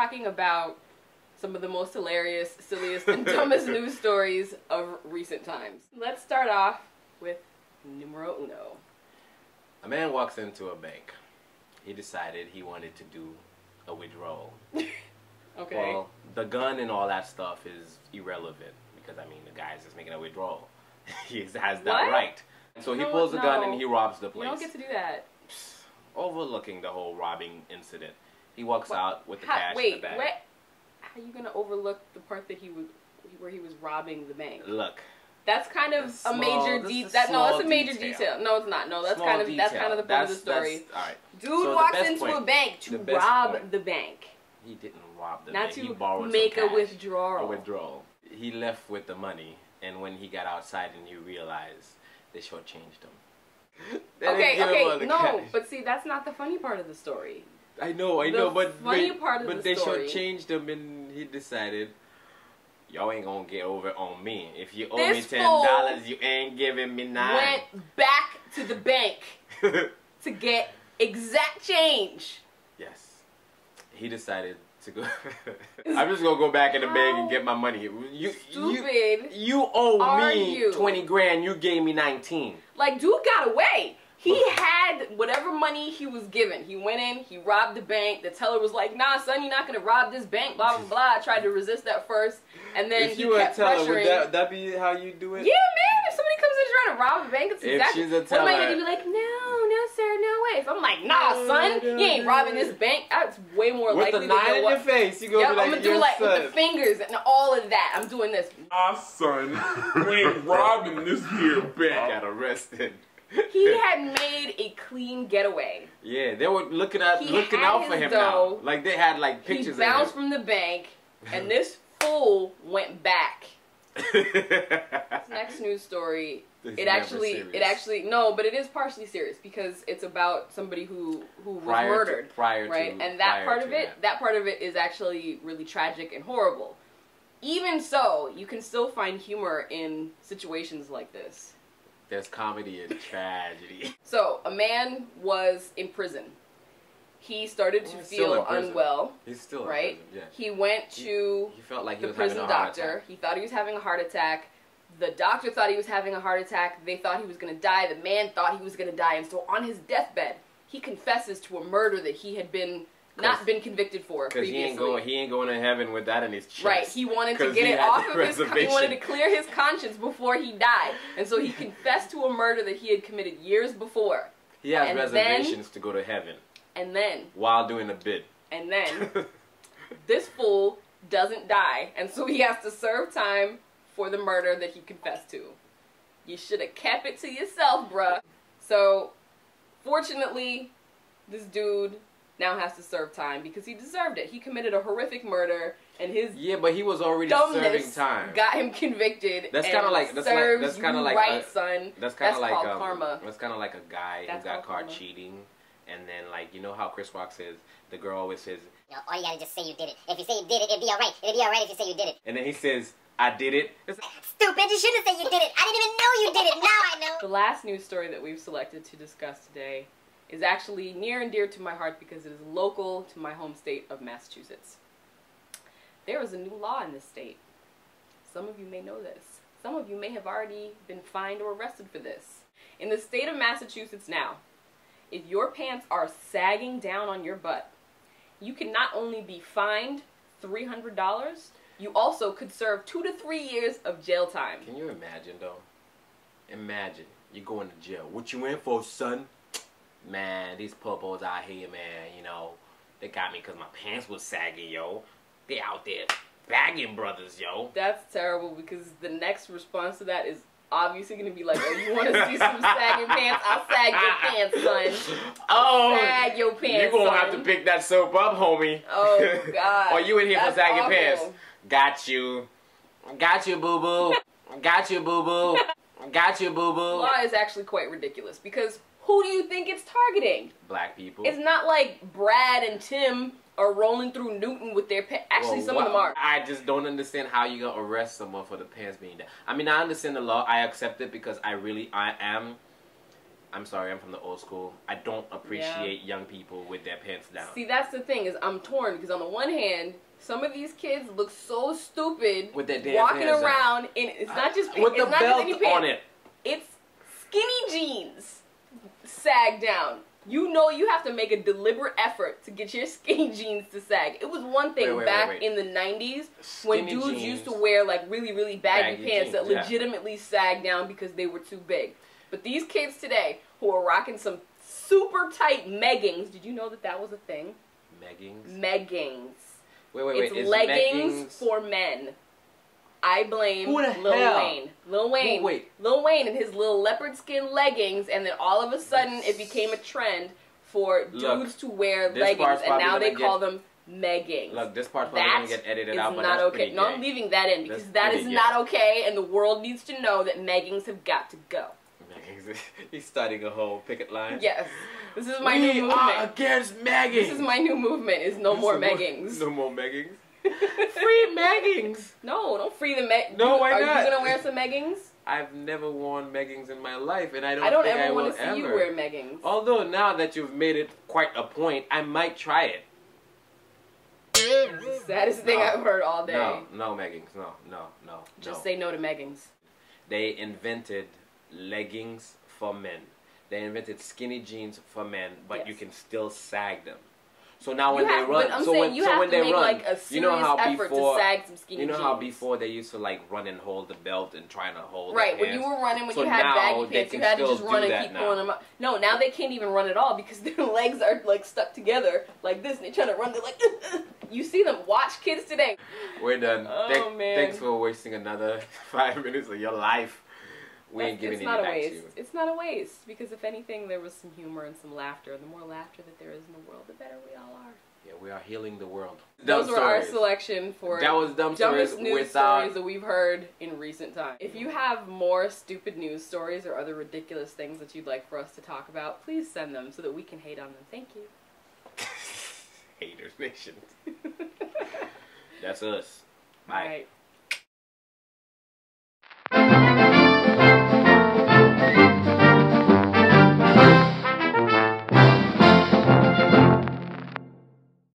talking about some of the most hilarious, silliest, and dumbest news stories of recent times. Let's start off with numero uno. A man walks into a bank. He decided he wanted to do a withdrawal. Okay. Well, the gun and all that stuff is irrelevant because, I mean, the guy's just making a withdrawal. He has that right. So he pulls the gun and he robs the place. You don't get to do that. Overlooking the whole robbing incident. He walks out with the cash in the bag. How are you gonna overlook the part that where he was robbing the bank? Look, that's kind of a major detail. No, that's a major detail. No, it's not. No, that's kind of the point of the story. All right. Dude walks into a bank to rob the bank. He didn't rob the bank. He borrowed make some cash, a withdrawal. A withdrawal. He left with the money, and when he got outside and he realized they shortchanged him. Okay, no, but see, that's not the funny part of the story. I know, but funny part of the they story, shortchanged him, and he decided, y'all ain't gonna get over on me. If you owe me $10, you ain't giving me $9. Went back to the bank to get exact change. Yes, he decided to go. I'm just gonna go back in the bank and get my money. You owe me 20 grand. You gave me 19. Like, dude got away. He had whatever money he was given. He went in, he robbed the bank. The teller was like, nah, son, you're not going to rob this bank, blah, blah, blah. I tried to resist that first. And then he kept pressuring. Would that be how you do it? Yeah, man. If somebody comes in trying to rob a bank, it's exactly. If she's a teller. What am I going to be like, no, sir, no way. So I'm like, nah, son, you ain't robbing this bank. That's way more likely to go up. With the 9 in your face, you gonna be like, I'm going to do like with the fingers and all of that. I'm doing this. Nah, son, we ain't robbing this here bank. Got arrested. He had made a clean getaway. Yeah, they were looking out for him now. Like they had like pictures. He bounced from the bank, and this fool went back. This next news story. It actually no, but it is partially serious because it's about somebody who was murdered. And that part of it is actually really tragic and horrible. Even so, you can still find humor in situations like this. There's comedy and tragedy. So, a man was in prison. He started to feel unwell. He's still right? in prison, yeah. He went to the prison doctor. He thought he was having a heart attack. The doctor thought he was having a heart attack. They thought he was going to die. The man thought he was going to die. And so on his deathbed, he confesses to a murder that he had not been convicted for previously. He ain't going to heaven with that in his chest. Right. He wanted to get it off of he wanted to clear his conscience before he died. And so he confessed to a murder that he had committed years before. He has reservations to go to heaven. And then while doing a bid. And then this fool doesn't die, and so he has to serve time for the murder that he confessed to. You should have kept it to yourself, bruh. So fortunately, this dude now has to serve time because he deserved it. He committed a horrific murder, and his but he was already serving time. Got him convicted. That's kind of like son. That's kind of like called karma. That's kind of like a guy who got caught cheating, and then like you know how Chris Rock says the girl always says, all you gotta just say you did it. If you say you did it, it'd be alright. It'd be alright if you say you did it. And then he says, I did it. Stupid! You shouldn't say you did it. I didn't even know you did it. Now I know. The last news story that we've selected to discuss today is actually near and dear to my heart because it is local to my home state of Massachusetts. There is a new law in this state. Some of you may know this. Some of you may have already been fined or arrested for this. In the state of Massachusetts now, if your pants are sagging down on your butt, you can not only be fined $300, you also could serve 2 to 3 years of jail time. Can you imagine though? Imagine you going to jail. What you in for, son? Man, these pupos out here, man, you know, they got me because my pants was sagging, yo. They out there bagging brothers, yo. That's terrible because the next response to that is obviously going to be like, oh, you want to see some sagging pants? I'll sag your pants, son. Oh, sag your pants, you're going to have to pick that soap up, homie. Oh, God. Or you in here for sagging pants. Got you. Got you, boo-boo. Got you, boo-boo. Got you, boo-boo. The law is actually quite ridiculous because who do you think it's targeting? Black people. It's not like Brad and Tim are rolling through Newton with their pants. Actually, some of them are. I just don't understand how you gonna arrest someone for the pants being down. I mean, I understand the law. I accept it because I am I'm sorry, I'm from the old school. I don't appreciate young people with their pants down. See, that's the thing, is I'm torn, because on the one hand, some of these kids look so stupid with their damn walking pants around, and it's not just with the belt on it. It's skinny jeans sag down. You know you have to make a deliberate effort to get your skinny jeans to sag. It was one thing back in the 90s when dudes used to wear like really, really baggy pants that legitimately sagged down because they were too big. But these kids today who are rocking some super tight meggings, did you know that that was a thing? Meggings? Meggings. Wait. It's leggings for men. I blame Lil Wayne. Lil Wayne and his little leopard skin leggings, and then all of a sudden it became a trend for dudes to wear leggings, and now they call them meggings. Look, this part's probably going to get edited out, but not that's okay. No, I'm leaving that in because that is not okay, and the world needs to know that meggings have got to go. Meggings. He's starting a whole picket line. Yes. This is my new movement. We are against meggings. This is my new movement, is no more meggings. No more meggings. Free meggings. No, don't free the meggings. No, why not? Are you gonna wear some meggings? I've never worn meggings in my life, and I don't think ever I want will to see you wear meggings. Although now that you've made it quite a point, I might try it. It's the saddest thing I've heard all day. No meggings. No. Just say no to meggings. They invented leggings for men. They invented skinny jeans for men, but you can still sag them. So now when they run, you know how before, you know how before they used to like run and hold the belt and trying to hold right when you were running, when you had baggy pants, you had to just run and keep pulling them up. No, now they can't even run at all because their legs are like stuck together like this, and they're trying to run. They're like, you see them. Watch kids today. We're done. Oh man! Thanks for wasting another 5 minutes of your life. We ain't giving it back to you. It's not a waste, because if anything, there was some humor and some laughter. The more laughter that there is in the world, the better we all are. Yeah, we are healing the world. Those were our selection for dumbest news stories that we've heard in recent times. If you have more stupid news stories or other ridiculous things that you'd like for us to talk about, please send them so that we can hate on them. Thank you. Haters Nation. That's us. Bye. All right.